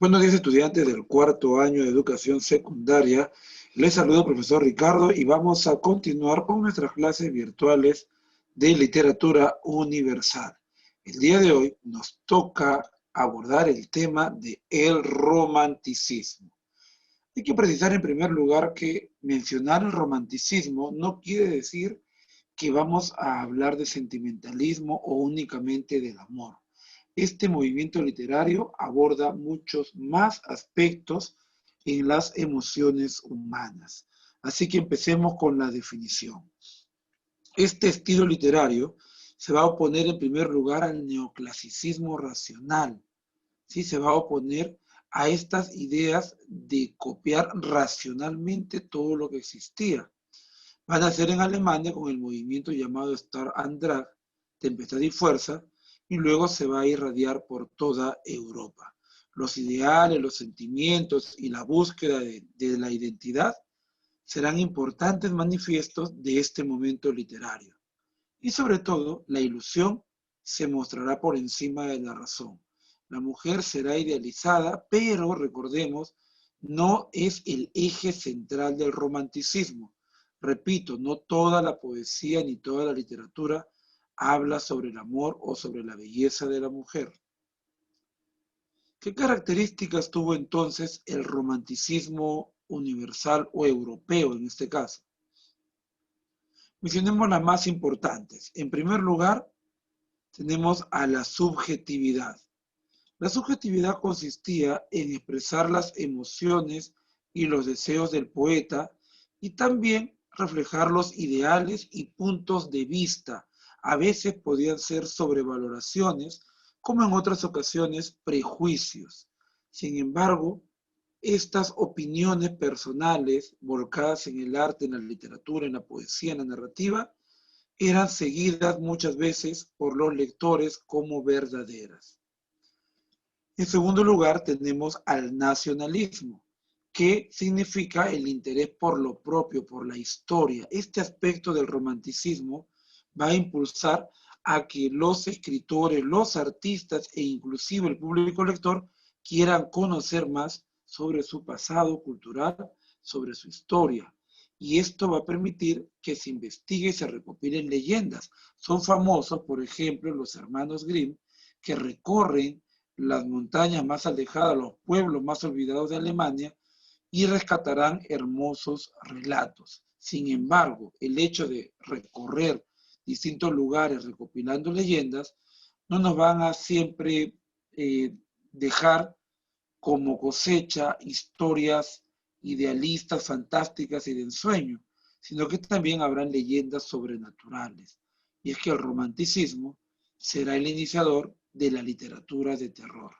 Buenos días, estudiantes del cuarto año de educación secundaria. Les saludo, profesor Ricardo, y vamos a continuar con nuestras clases virtuales de literatura universal. El día de hoy nos toca abordar el tema de el romanticismo. Hay que precisar en primer lugar que mencionar el romanticismo no quiere decir que vamos a hablar de sentimentalismo o únicamente del amor. Este movimiento literario aborda muchos más aspectos en las emociones humanas. Así que empecemos con la definición. Este estilo literario se va a oponer en primer lugar al neoclasicismo racional. ¿Sí? Se va a oponer a estas ideas de copiar racionalmente todo lo que existía. Van a ser en Alemania con el movimiento llamado Star and Drag, Tempestad y Fuerza, y luego se va a irradiar por toda Europa. Los ideales, los sentimientos y la búsqueda de la identidad serán importantes manifiestos de este momento literario. Y sobre todo, la ilusión se mostrará por encima de la razón. La mujer será idealizada, pero recordemos, no es el eje central del romanticismo. Repito, no toda la poesía ni toda la literatura habla sobre el amor o sobre la belleza de la mujer. ¿Qué características tuvo entonces el romanticismo universal o europeo en este caso? Mencionemos las más importantes. En primer lugar, tenemos a la subjetividad. La subjetividad consistía en expresar las emociones y los deseos del poeta y también reflejar los ideales y puntos de vista. A veces podían ser sobrevaloraciones, como en otras ocasiones prejuicios. Sin embargo, estas opiniones personales volcadas en el arte, en la literatura, en la poesía, en la narrativa, eran seguidas muchas veces por los lectores como verdaderas. En segundo lugar, tenemos al nacionalismo, que significa el interés por lo propio, por la historia. Este aspecto del romanticismo va a impulsar a que los escritores, los artistas e inclusive el público lector quieran conocer más sobre su pasado cultural, sobre su historia. Y esto va a permitir que se investigue y se recopilen leyendas. Son famosos, por ejemplo, los hermanos Grimm, que recorren las montañas más alejadas, los pueblos más olvidados de Alemania, y rescatarán hermosos relatos. Sin embargo, el hecho de recorrer distintos lugares recopilando leyendas no nos van a siempre dejar como cosecha historias idealistas, fantásticas y de ensueño, sino que también habrán leyendas sobrenaturales. Y es que el romanticismo será el iniciador de la literatura de terror.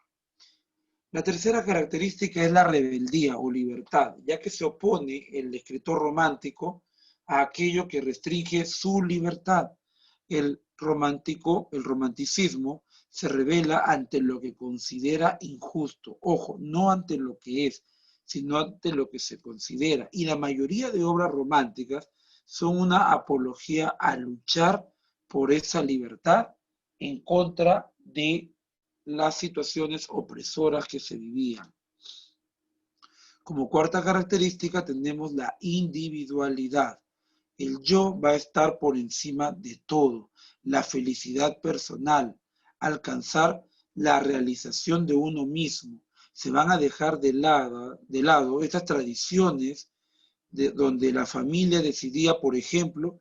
La tercera característica es la rebeldía o libertad, ya que se opone el escritor romántico a aquello que restringe su libertad. El romanticismo se revela ante lo que considera injusto. Ojo, no ante lo que es, sino ante lo que se considera. Y la mayoría de obras románticas son una apología a luchar por esa libertad en contra de las situaciones opresoras que se vivían. Como cuarta característica tenemos la individualidad. El yo va a estar por encima de todo. La felicidad personal, alcanzar la realización de uno mismo. Se van a dejar de lado estas tradiciones donde la familia decidía, por ejemplo,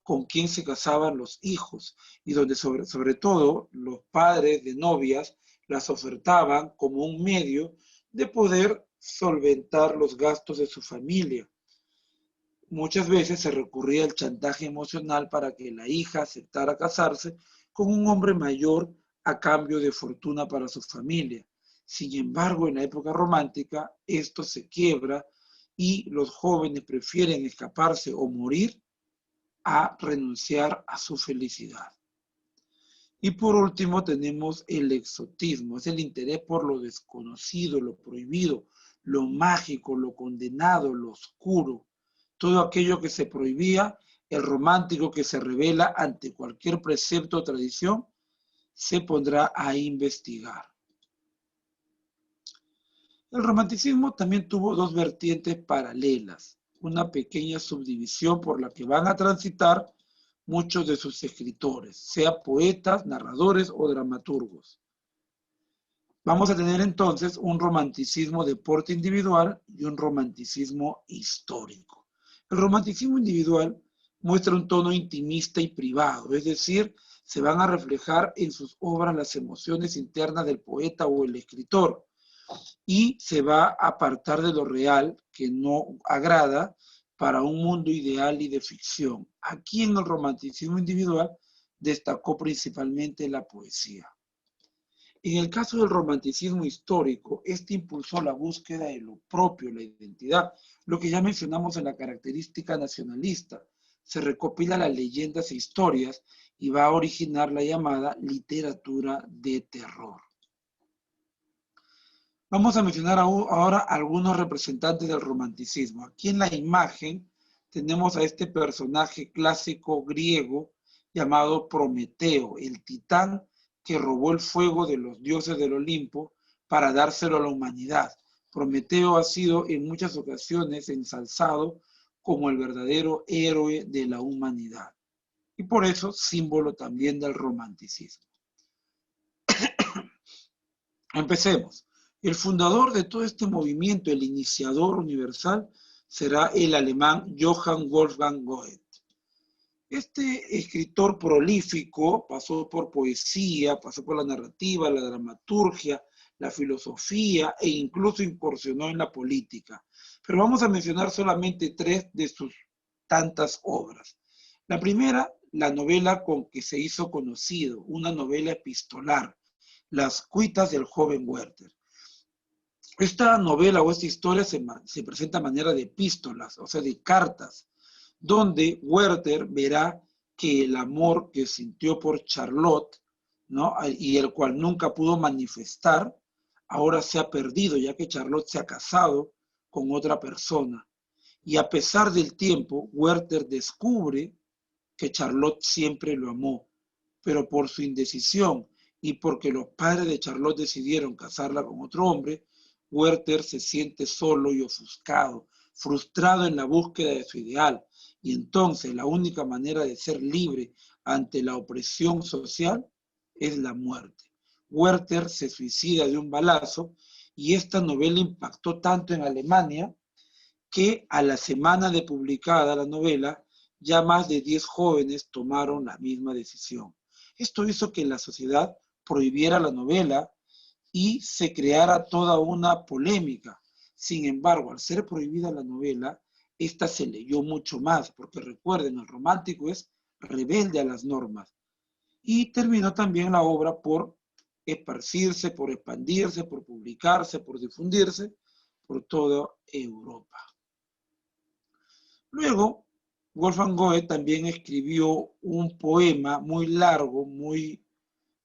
con quién se casaban los hijos y donde sobre todo los padres de novias las ofertaban como un medio de poder solventar los gastos de su familia. Muchas veces se recurría al chantaje emocional para que la hija aceptara casarse con un hombre mayor a cambio de fortuna para su familia. Sin embargo, en la época romántica, esto se quiebra y los jóvenes prefieren escaparse o morir a renunciar a su felicidad. Y por último tenemos el exotismo, es el interés por lo desconocido, lo prohibido, lo mágico, lo condenado, lo oscuro. Todo aquello que se prohibía, el romántico que se revela ante cualquier precepto o tradición, se pondrá a investigar. El romanticismo también tuvo dos vertientes paralelas, una pequeña subdivisión por la que van a transitar muchos de sus escritores, sea poetas, narradores o dramaturgos. Vamos a tener entonces un romanticismo de porte individual y un romanticismo histórico. El romanticismo individual muestra un tono intimista y privado, es decir, se van a reflejar en sus obras las emociones internas del poeta o el escritor y se va a apartar de lo real que no agrada para un mundo ideal y de ficción. Aquí en el romanticismo individual destacó principalmente la poesía. En el caso del romanticismo histórico, este impulsó la búsqueda de lo propio, la identidad, lo que ya mencionamos en la característica nacionalista. Se recopila las leyendas e historias y va a originar la llamada literatura de terror. Vamos a mencionar ahora algunos representantes del romanticismo. Aquí en la imagen tenemos a este personaje clásico griego llamado Prometeo, el titán que robó el fuego de los dioses del Olimpo para dárselo a la humanidad. Prometeo ha sido en muchas ocasiones ensalzado como el verdadero héroe de la humanidad y por eso símbolo también del romanticismo. Empecemos. El fundador de todo este movimiento, el iniciador universal, será el alemán Johann Wolfgang Goethe. Este escritor prolífico pasó por poesía, pasó por la narrativa, la dramaturgia, la filosofía e incluso incursionó en la política. Pero vamos a mencionar solamente tres de sus tantas obras. La primera, la novela con que se hizo conocido, una novela epistolar, Las cuitas del joven Werther. Esta novela o esta historia se presenta a manera de epístolas, o sea, de cartas, donde Werther verá que el amor que sintió por Charlotte, ¿no? Y el cual nunca pudo manifestar, ahora se ha perdido, ya que Charlotte se ha casado con otra persona. Y a pesar del tiempo, Werther descubre que Charlotte siempre lo amó, pero por su indecisión y porque los padres de Charlotte decidieron casarla con otro hombre, Werther se siente solo y ofuscado, frustrado en la búsqueda de su ideal, y entonces la única manera de ser libre ante la opresión social es la muerte. Werther se suicida de un balazo y esta novela impactó tanto en Alemania que a la semana de publicada la novela, ya más de 10 jóvenes tomaron la misma decisión. Esto hizo que la sociedad prohibiera la novela y se creara toda una polémica. Sin embargo, al ser prohibida la novela, esta se leyó mucho más, porque recuerden, el romántico es rebelde a las normas. Y terminó también la obra por esparcirse, por expandirse, por publicarse, por difundirse por toda Europa. Luego, Wolfgang Goethe también escribió un poema muy largo, muy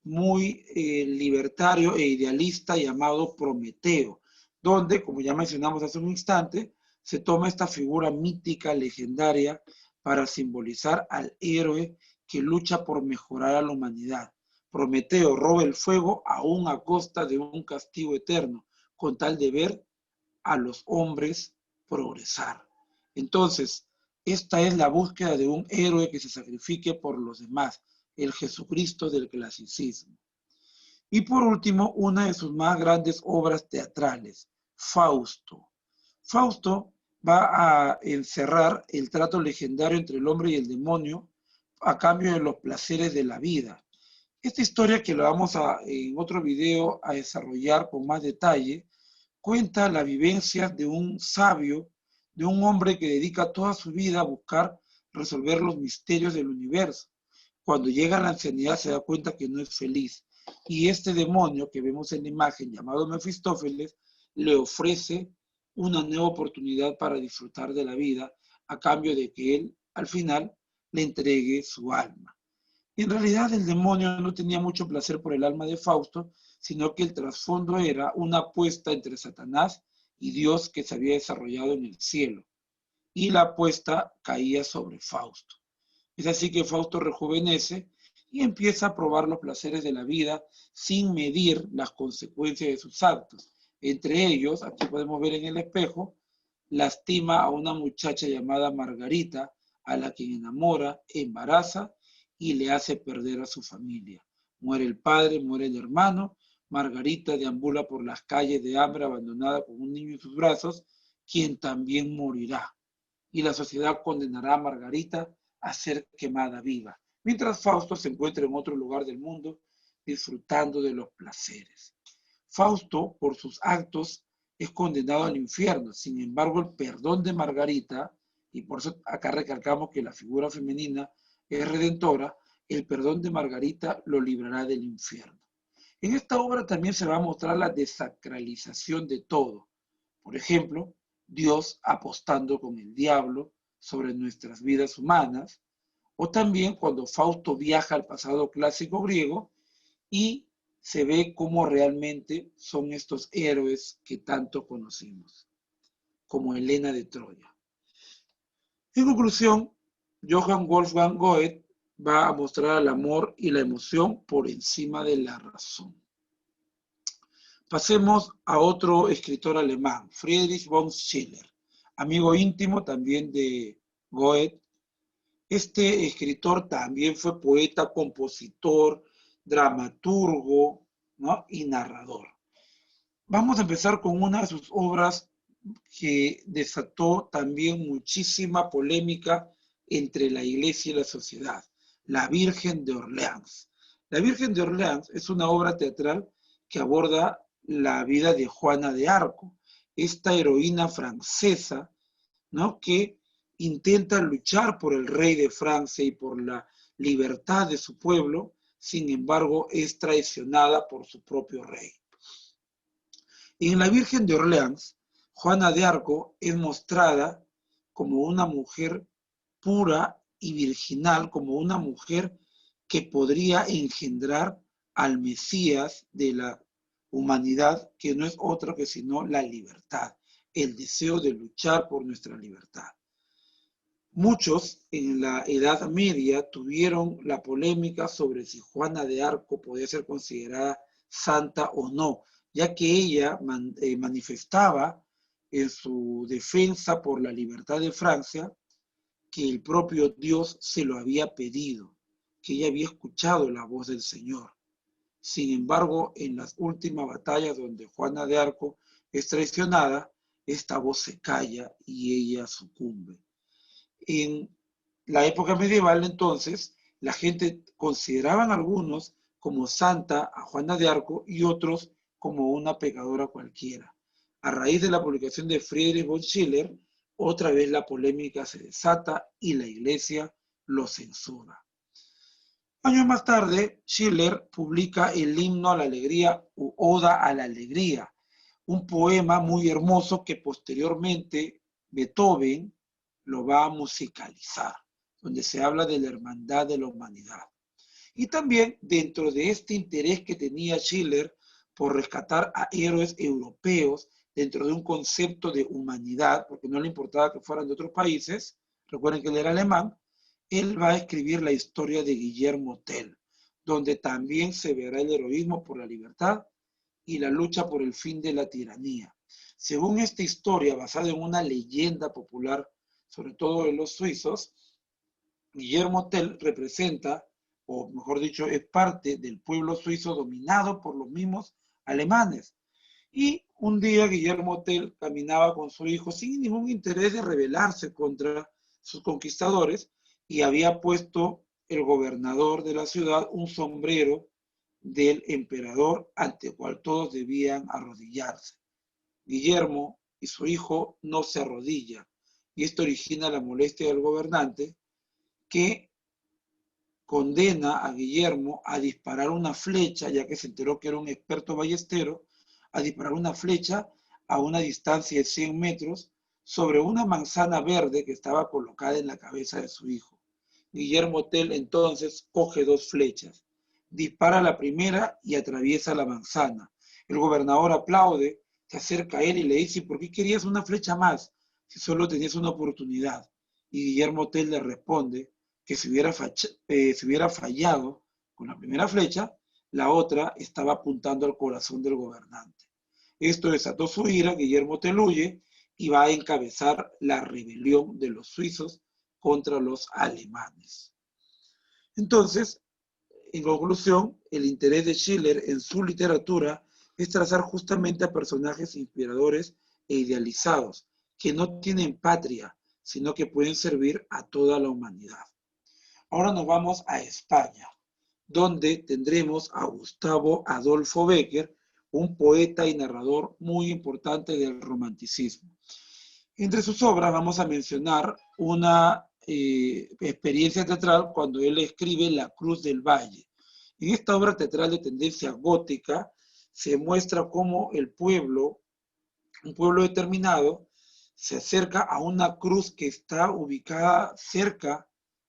libertario e idealista llamado Prometeo, donde, como ya mencionamos hace un instante, se toma esta figura mítica, legendaria, para simbolizar al héroe que lucha por mejorar a la humanidad. Prometeo roba el fuego aún a costa de un castigo eterno, con tal de ver a los hombres progresar. Entonces, esta es la búsqueda de un héroe que se sacrifique por los demás, el Jesucristo del clasicismo. Y por último, una de sus más grandes obras teatrales, Fausto. Fausto va a encerrar el trato legendario entre el hombre y el demonio a cambio de los placeres de la vida. Esta historia que la vamos en otro video a desarrollar con más detalle, cuenta la vivencia de un sabio, de un hombre que dedica toda su vida a buscar resolver los misterios del universo. Cuando llega a la ancianidad se da cuenta que no es feliz. Y este demonio que vemos en la imagen, llamado Mefistófeles, le ofrece una nueva oportunidad para disfrutar de la vida a cambio de que él, al final, le entregue su alma. Y en realidad el demonio no tenía mucho placer por el alma de Fausto, sino que el trasfondo era una apuesta entre Satanás y Dios que se había desarrollado en el cielo. Y la apuesta caía sobre Fausto. Es así que Fausto rejuvenece y empieza a probar los placeres de la vida sin medir las consecuencias de sus actos. Entre ellos, aquí podemos ver en el espejo, lastima a una muchacha llamada Margarita, a la que enamora, embaraza y le hace perder a su familia. Muere el padre, muere el hermano. Margarita deambula por las calles de hambre, abandonada con un niño en sus brazos, quien también morirá. Y la sociedad condenará a Margarita a ser quemada viva, mientras Fausto se encuentra en otro lugar del mundo disfrutando de los placeres. Fausto, por sus actos, es condenado al infierno. Sin embargo, el perdón de Margarita, y por eso acá recalcamos que la figura femenina es redentora, el perdón de Margarita lo librará del infierno. En esta obra también se va a mostrar la desacralización de todo. Por ejemplo, Dios apostando con el diablo sobre nuestras vidas humanas, o también cuando Fausto viaja al pasado clásico griego y se ve cómo realmente son estos héroes que tanto conocimos, como Helena de Troya. En conclusión, Johann Wolfgang Goethe va a mostrar el amor y la emoción por encima de la razón. Pasemos a otro escritor alemán, Friedrich von Schiller, amigo íntimo también de Goethe. Este escritor también fue poeta, compositor, dramaturgo, ¿no? Y narrador. Vamos a empezar con una de sus obras que desató también muchísima polémica entre la iglesia y la sociedad, La Virgen de Orleans. La Virgen de Orleans es una obra teatral que aborda la vida de Juana de Arco, esta heroína francesa, ¿no? Que intenta luchar por el rey de Francia y por la libertad de su pueblo, sin embargo es traicionada por su propio rey. En la Virgen de Orleans, Juana de Arco es mostrada como una mujer pura y virginal, como una mujer que podría engendrar al Mesías de la humanidad, que no es otro que sino la libertad, el deseo de luchar por nuestra libertad. Muchos en la Edad Media tuvieron la polémica sobre si Juana de Arco podía ser considerada santa o no, ya que ella manifestaba en su defensa por la libertad de Francia que el propio Dios se lo había pedido, que ella había escuchado la voz del Señor. Sin embargo, en las últimas batallas donde Juana de Arco es traicionada, esta voz se calla y ella sucumbe. En la época medieval, entonces, la gente consideraban algunos como santa a Juana de Arco y otros como una pecadora cualquiera. A raíz de la publicación de Friedrich von Schiller, otra vez la polémica se desata y la iglesia lo censura. Años más tarde, Schiller publica el himno a la alegría u Oda a la alegría, un poema muy hermoso que posteriormente Beethoven lo va a musicalizar, donde se habla de la hermandad de la humanidad. Y también dentro de este interés que tenía Schiller por rescatar a héroes europeos dentro de un concepto de humanidad, porque no le importaba que fueran de otros países, recuerden que él era alemán, él va a escribir la historia de Guillermo Tell, donde también se verá el heroísmo por la libertad y la lucha por el fin de la tiranía. Según esta historia, basada en una leyenda popular, sobre todo de los suizos, Guillermo Tell representa, o mejor dicho, es parte del pueblo suizo dominado por los mismos alemanes. Y un día Guillermo Tell caminaba con su hijo sin ningún interés de rebelarse contra sus conquistadores y había puesto el gobernador de la ciudad un sombrero del emperador ante el cual todos debían arrodillarse. Guillermo y su hijo no se arrodillan y esto origina la molestia del gobernante que condena a Guillermo a disparar una flecha, ya que se enteró que era un experto ballestero, a disparar una flecha a una distancia de 100 metros sobre una manzana verde que estaba colocada en la cabeza de su hijo. Guillermo Tell entonces coge dos flechas, dispara la primera y atraviesa la manzana. El gobernador aplaude, se acerca a él y le dice, ¿por qué querías una flecha más si solo tenías una oportunidad? Y Guillermo Tell le responde que si hubiera fallado con la primera flecha, la otra estaba apuntando al corazón del gobernante. Esto desató su ira, Guillermo Tell huye y va a encabezar la rebelión de los suizos contra los alemanes. Entonces, en conclusión, el interés de Schiller en su literatura es trazar justamente a personajes inspiradores e idealizados, que no tienen patria, sino que pueden servir a toda la humanidad. Ahora nos vamos a España, donde tendremos a Gustavo Adolfo Bécquer, un poeta y narrador muy importante del romanticismo. Entre sus obras vamos a mencionar una experiencia teatral cuando él escribe La Cruz del Valle. En esta obra teatral de tendencia gótica se muestra cómo el pueblo, un pueblo determinado, se acerca a una cruz que está ubicada cerca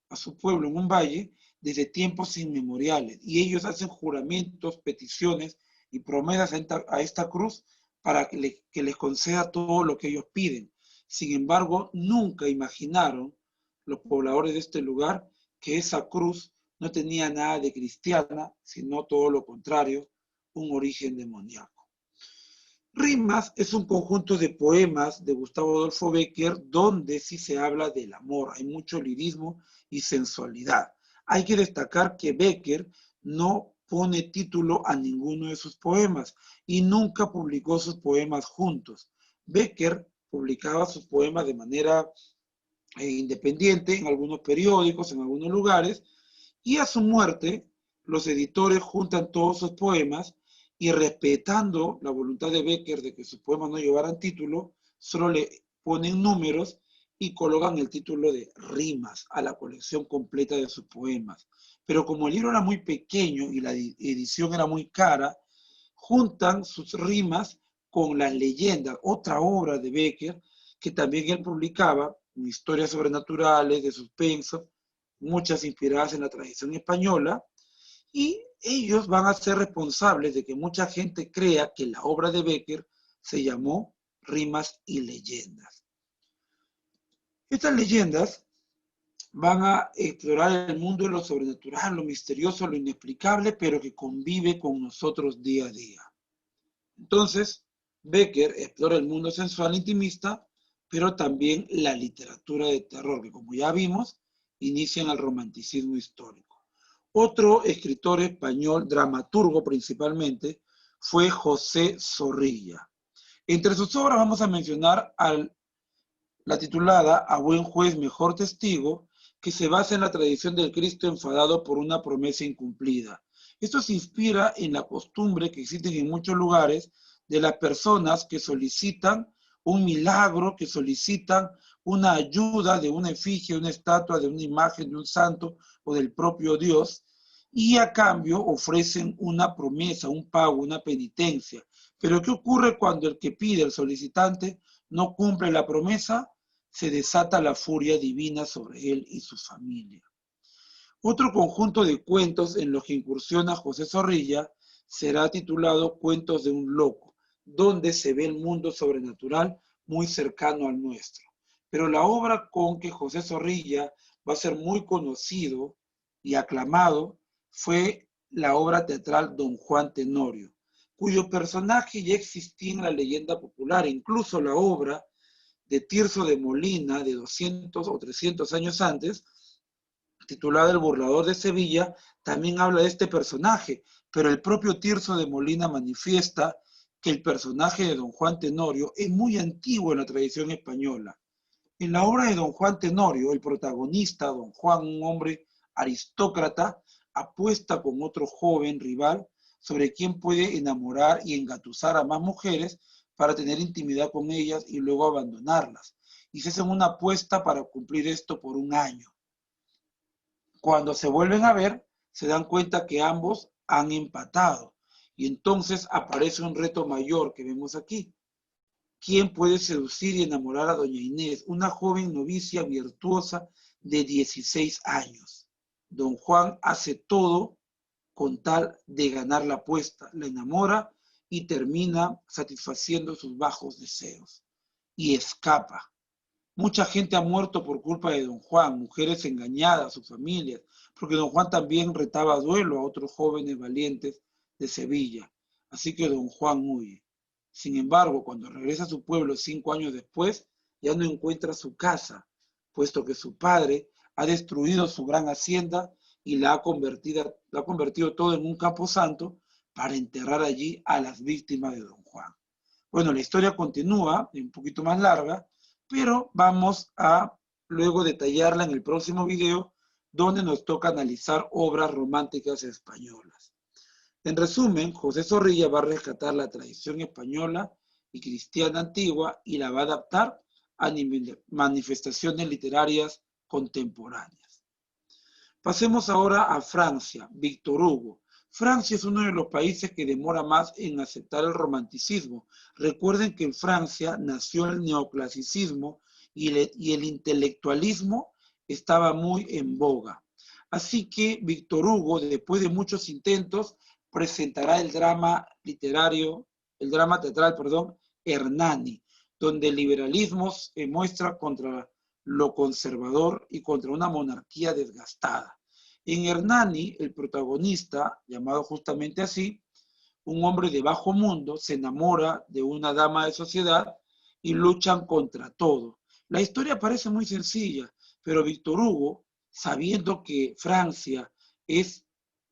a su pueblo en un valle desde tiempos inmemoriales. Y ellos hacen juramentos, peticiones y promesas a esta cruz para que les conceda todo lo que ellos piden. Sin embargo, nunca imaginaron los pobladores de este lugar que esa cruz no tenía nada de cristiana, sino todo lo contrario, un origen demoníaco. Rimas es un conjunto de poemas de Gustavo Adolfo Bécquer donde sí se habla del amor, hay mucho lirismo y sensualidad. Hay que destacar que Bécquer no pone título a ninguno de sus poemas y nunca publicó sus poemas juntos. Bécquer publicaba sus poemas de manera independiente en algunos periódicos, en algunos lugares, y a su muerte los editores juntan todos sus poemas y respetando la voluntad de Bécquer de que sus poemas no llevaran título, solo le ponen números y colocan el título de Rimas a la colección completa de sus poemas. Pero como el libro era muy pequeño y la edición era muy cara, juntan sus rimas con las leyendas, otra obra de Bécquer que también él publicaba, historias sobrenaturales, de suspenso, muchas inspiradas en la tradición española, y ellos van a ser responsables de que mucha gente crea que la obra de Bécquer se llamó Rimas y Leyendas. Estas leyendas van a explorar el mundo de lo sobrenatural, lo misterioso, lo inexplicable, pero que convive con nosotros día a día. Entonces, Bécquer explora el mundo sensual intimista, pero también la literatura de terror, que como ya vimos, inicia en el romanticismo histórico. Otro escritor español, dramaturgo principalmente, fue José Zorrilla. Entre sus obras vamos a mencionar la titulada A buen juez, mejor testigo, que se basa en la tradición del Cristo enfadado por una promesa incumplida. Esto se inspira en la costumbre que existe en muchos lugares de las personas que solicitan un milagro, que solicitan una ayuda de una efigie, una estatua, de una imagen de un santo o del propio Dios, y a cambio ofrecen una promesa, un pago, una penitencia. Pero ¿qué ocurre cuando el que pide, el solicitante, no cumple la promesa? Se desata la furia divina sobre él y su familia. Otro conjunto de cuentos en los que incursiona José Zorrilla será titulado Cuentos de un loco, donde se ve el mundo sobrenatural muy cercano al nuestro. Pero la obra con que José Zorrilla va a ser muy conocido y aclamado fue la obra teatral Don Juan Tenorio, cuyo personaje ya existía en la leyenda popular. Incluso la obra de Tirso de Molina, de 200 o 300 años antes, titulada El burlador de Sevilla, también habla de este personaje, pero el propio Tirso de Molina manifiesta que el personaje de Don Juan Tenorio es muy antiguo en la tradición española. En la obra de Don Juan Tenorio, el protagonista, Don Juan, un hombre aristócrata, apuesta con otro joven rival sobre quién puede enamorar y engatusar a más mujeres para tener intimidad con ellas y luego abandonarlas. Y se hacen una apuesta para cumplir esto por un año. Cuando se vuelven a ver, se dan cuenta que ambos han empatado. Y entonces aparece un reto mayor que vemos aquí. ¿Quién puede seducir y enamorar a doña Inés, una joven novicia virtuosa de 16 años? Don Juan hace todo con tal de ganar la apuesta, la enamora y termina satisfaciendo sus bajos deseos. Y escapa. Mucha gente ha muerto por culpa de Don Juan, mujeres engañadas, sus familias, porque Don Juan también retaba duelo a otros jóvenes valientes de Sevilla. Así que Don Juan huye. Sin embargo, cuando regresa a su pueblo 5 años después, ya no encuentra su casa, puesto que su padre ha destruido su gran hacienda y la ha convertido todo en un camposanto para enterrar allí a las víctimas de Don Juan. Bueno, la historia continúa, un poquito más larga, pero vamos a luego detallarla en el próximo video, donde nos toca analizar obras románticas españolas. En resumen, José Zorrilla va a rescatar la tradición española y cristiana antigua y la va a adaptar a manifestaciones literarias contemporáneas. Pasemos ahora a Francia, Víctor Hugo. Francia es uno de los países que demora más en aceptar el romanticismo. Recuerden que en Francia nació el neoclasicismo y el intelectualismo estaba muy en boga. Así que Víctor Hugo, después de muchos intentos, presentará el drama teatral, Hernani, donde el liberalismo se muestra contra lo conservador y contra una monarquía desgastada. En Hernani, el protagonista, llamado justamente así, un hombre de bajo mundo, se enamora de una dama de sociedad y luchan contra todo. La historia parece muy sencilla, pero Víctor Hugo, sabiendo que Francia es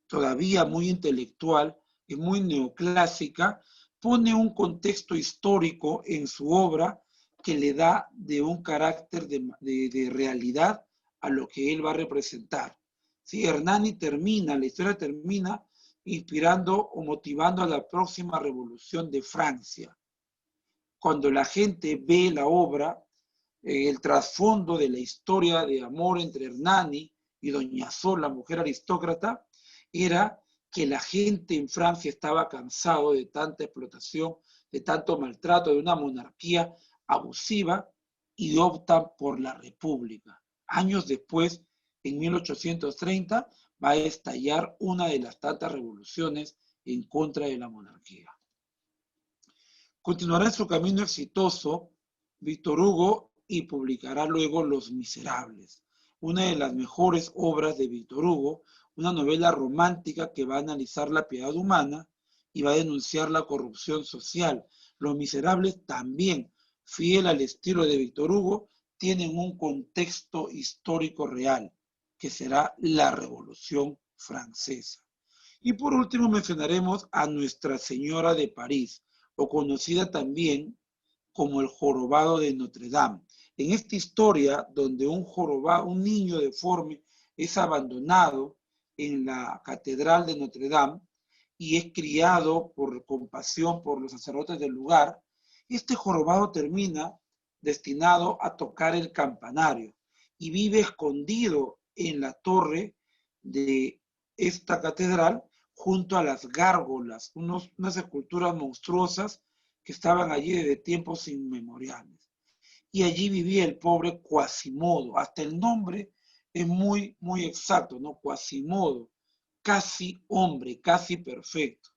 todavía muy intelectual, es muy neoclásica, pone un contexto histórico en su obra que le da de un carácter de realidad a lo que él va a representar. Sí, Hernani la historia termina inspirando o motivando a la próxima revolución de Francia. Cuando la gente ve la obra, el trasfondo de la historia de amor entre Hernani y Doña Sol, la mujer aristócrata, era que la gente en Francia estaba cansado de tanta explotación, de tanto maltrato, de una monarquía abusiva y optan por la república. Años después, en 1830, va a estallar una de las tantas revoluciones en contra de la monarquía. Continuará en su camino exitoso Víctor Hugo y publicará luego Los Miserables, una de las mejores obras de Víctor Hugo, una novela romántica que va a analizar la piedad humana y va a denunciar la corrupción social. Los Miserables también, fiel al estilo de Víctor Hugo, tienen un contexto histórico real, que será la Revolución Francesa. Y por último mencionaremos a Nuestra Señora de París, o conocida también como el jorobado de Notre Dame. En esta historia, donde un niño deforme es abandonado en la catedral de Notre Dame y es criado por compasión por los sacerdotes del lugar, este jorobado termina destinado a tocar el campanario y vive escondido en la torre de esta catedral junto a las gárgolas, unas esculturas monstruosas que estaban allí desde tiempos inmemoriales. Y allí vivía el pobre Quasimodo. Hasta el nombre es muy, muy exacto, ¿no? Quasimodo, casi hombre, casi perfecto.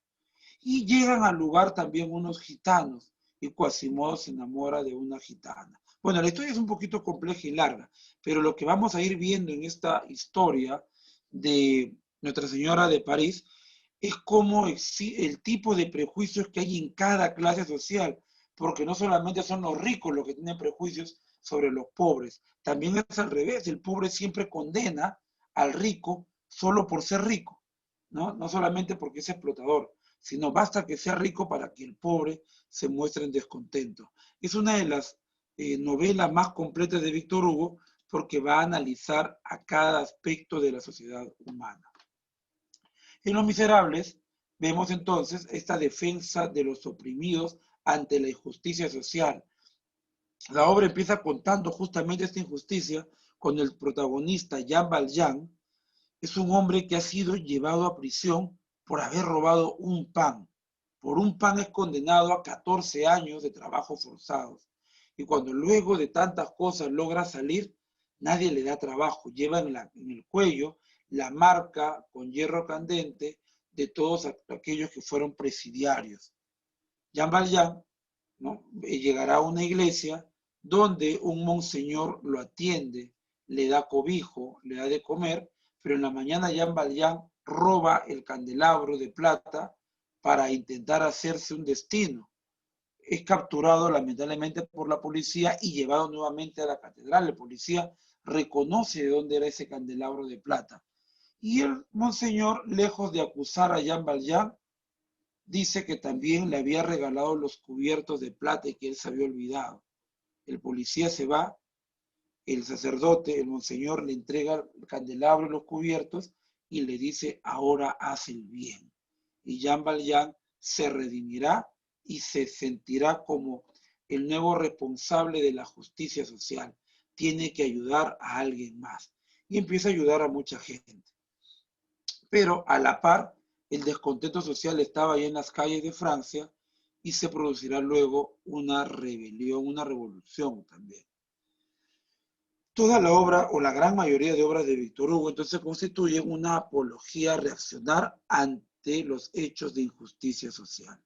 Y llegan al lugar también unos gitanos y Quasimodo se enamora de una gitana. Bueno, la historia es un poquito compleja y larga, pero lo que vamos a ir viendo en esta historia de Nuestra Señora de París es como el tipo de prejuicios que hay en cada clase social, porque no solamente son los ricos los que tienen prejuicios sobre los pobres, también es al revés, el pobre siempre condena al rico solo por ser rico, ¿no? No solamente porque es explotador, sino basta que sea rico para que el pobre se muestre en descontento. Es una de las novelas más completas de Víctor Hugo porque va a analizar a cada aspecto de la sociedad humana. En Los Miserables vemos entonces esta defensa de los oprimidos ante la injusticia social. La obra empieza contando justamente esta injusticia con el protagonista Jean Valjean. Es un hombre que ha sido llevado a prisión por haber robado un pan. Por un pan es condenado a 14 años de trabajo forzados. Y cuando luego de tantas cosas logra salir, nadie le da trabajo. Lleva en el cuello la marca con hierro candente de todos aquellos que fueron presidiarios. Jean Valjean, ¿no?, llegará a una iglesia donde un monseñor lo atiende, le da cobijo, le da de comer, pero en la mañana Jean Valjean roba el candelabro de plata para intentar hacerse un destino. es capturado lamentablemente por la policía y llevado nuevamente a la catedral. La policía reconoce de dónde era ese candelabro de plata. Y el monseñor, lejos de acusar a Jean Valjean, dice que también le había regalado los cubiertos de plata y que él se había olvidado. El policía se va, el sacerdote, el monseñor, le entrega el candelabro y los cubiertos y le dice, ahora haz el bien. Y Jean Valjean se redimirá y se sentirá como el nuevo responsable de la justicia social. Tiene que ayudar a alguien más. Y empieza a ayudar a mucha gente. Pero a la par, el descontento social estaba ya en las calles de Francia y se producirá luego una rebelión, una revolución también. Toda la obra o la gran mayoría de obras de Víctor Hugo entonces constituyen una apología a reaccionar ante los hechos de injusticia social.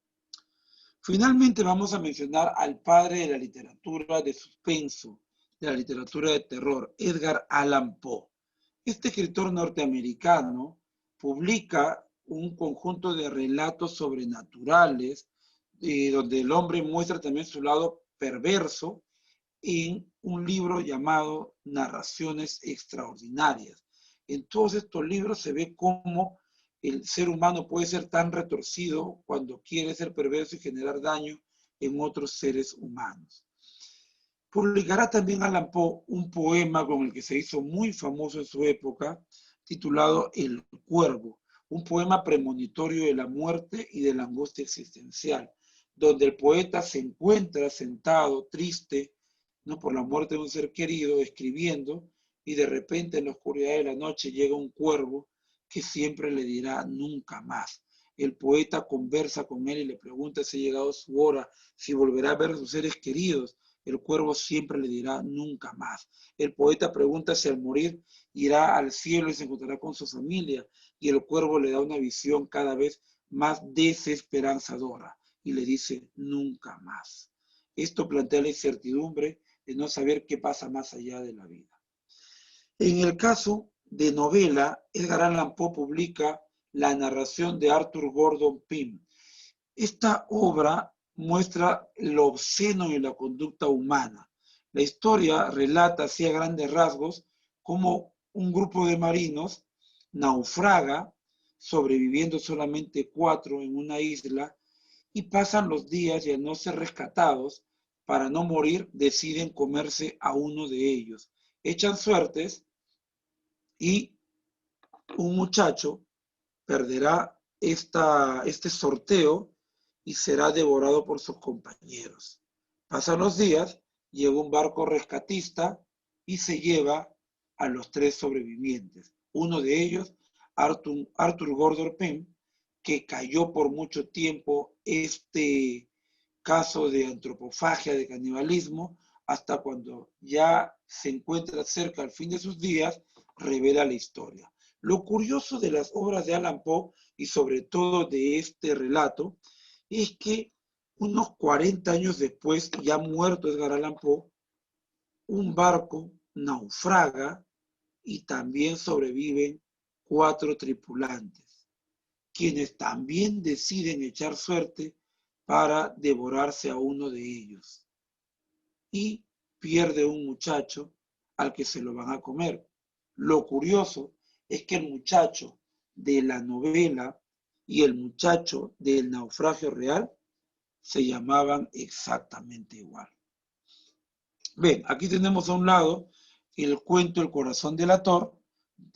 Finalmente vamos a mencionar al padre de la literatura de suspenso, de la literatura de terror, Edgar Allan Poe. Este escritor norteamericano publica un conjunto de relatos sobrenaturales donde el hombre muestra también su lado perverso en un libro llamado Narraciones Extraordinarias. En todos estos libros se ve cómo el ser humano puede ser tan retorcido cuando quiere ser perverso y generar daño en otros seres humanos. Publicará también Allan Poe un poema con el que se hizo muy famoso en su época, titulado El Cuervo, un poema premonitorio de la muerte y de la angustia existencial, donde el poeta se encuentra sentado, triste, ¿no?, por la muerte de un ser querido, escribiendo, y de repente en la oscuridad de la noche llega un cuervo que siempre le dirá nunca más. El poeta conversa con él y le pregunta si ha llegado su hora, si volverá a ver a sus seres queridos. El cuervo siempre le dirá nunca más. El poeta pregunta si al morir irá al cielo y se encontrará con su familia, y el cuervo le da una visión cada vez más desesperanzadora y le dice nunca más. Esto plantea la incertidumbre de no saber qué pasa más allá de la vida. En el caso de novela, Edgar Allan Poe publica la narración de Arthur Gordon Pym. Esta obra muestra lo obsceno y la conducta humana. La historia relata así a grandes rasgos cómo un grupo de marinos naufraga, sobreviviendo solamente 4 en una isla, y pasan los días y al no ser rescatados, para no morir, deciden comerse a uno de ellos. Echan suertes y un muchacho perderá este sorteo y será devorado por sus compañeros. Pasan los días, llega un barco rescatista y se lleva a los 3 sobrevivientes. Uno de ellos, Arthur Gordon Pym, que cayó por mucho tiempo este caso de antropofagia, de canibalismo, hasta cuando ya se encuentra cerca al fin de sus días, revela la historia. Lo curioso de las obras de Allan Poe y sobre todo de este relato es que unos 40 años después, ya muerto Edgar Allan Poe, un barco naufraga y también sobreviven 4 tripulantes, quienes también deciden echar suerte para devorarse a uno de ellos. Y pierde un muchacho al que se lo van a comer. Lo curioso es que el muchacho de la novela y el muchacho del naufragio real se llamaban exactamente igual. Ven, aquí tenemos a un lado el cuento El corazón del ator,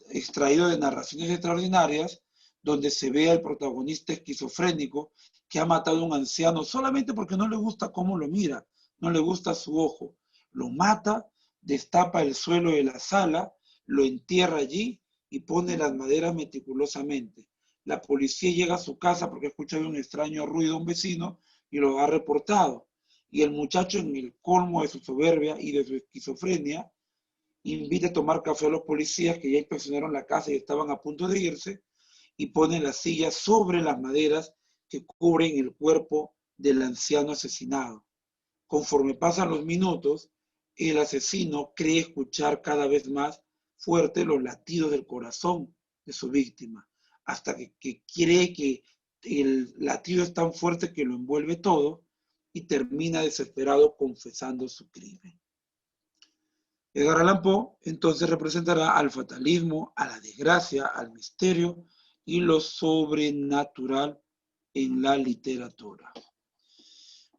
extraído de Narraciones Extraordinarias, donde se ve al protagonista esquizofrénico que ha matado a un anciano solamente porque no le gusta cómo lo mira, no le gusta su ojo. Lo mata, destapa el suelo de la sala, lo entierra allí y pone las maderas meticulosamente. La policía llega a su casa porque ha escuchado un extraño ruido a un vecino y lo ha reportado. Y el muchacho, en el colmo de su soberbia y de su esquizofrenia, invita a tomar café a los policías que ya inspeccionaron la casa y estaban a punto de irse, y pone las sillas sobre las maderas que cubren el cuerpo del anciano asesinado. Conforme pasan los minutos, el asesino cree escuchar cada vez más fuerte los latidos del corazón de su víctima, hasta que cree que el latido es tan fuerte que lo envuelve todo, y termina desesperado confesando su crimen. Edgar Allan Poe entonces representará al fatalismo, a la desgracia, al misterio y lo sobrenatural en la literatura.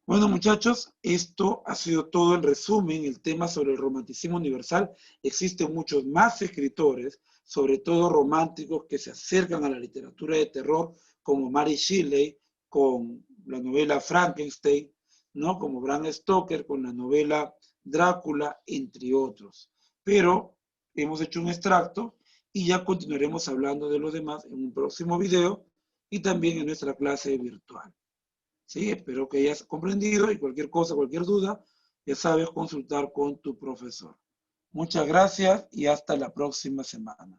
Bueno, muchachos, esto ha sido todo en resumen, el tema sobre el romanticismo universal. Existen muchos más escritores, sobre todo románticos, que se acercan a la literatura de terror, como Mary Shelley, con la novela Frankenstein, ¿no? Como Bram Stoker, con la novela Drácula, entre otros. Pero hemos hecho un extracto y ya continuaremos hablando de los demás en un próximo video y también en nuestra clase virtual. Sí, espero que hayas comprendido y cualquier cosa, cualquier duda, ya sabes consultar con tu profesor. Muchas gracias y hasta la próxima semana.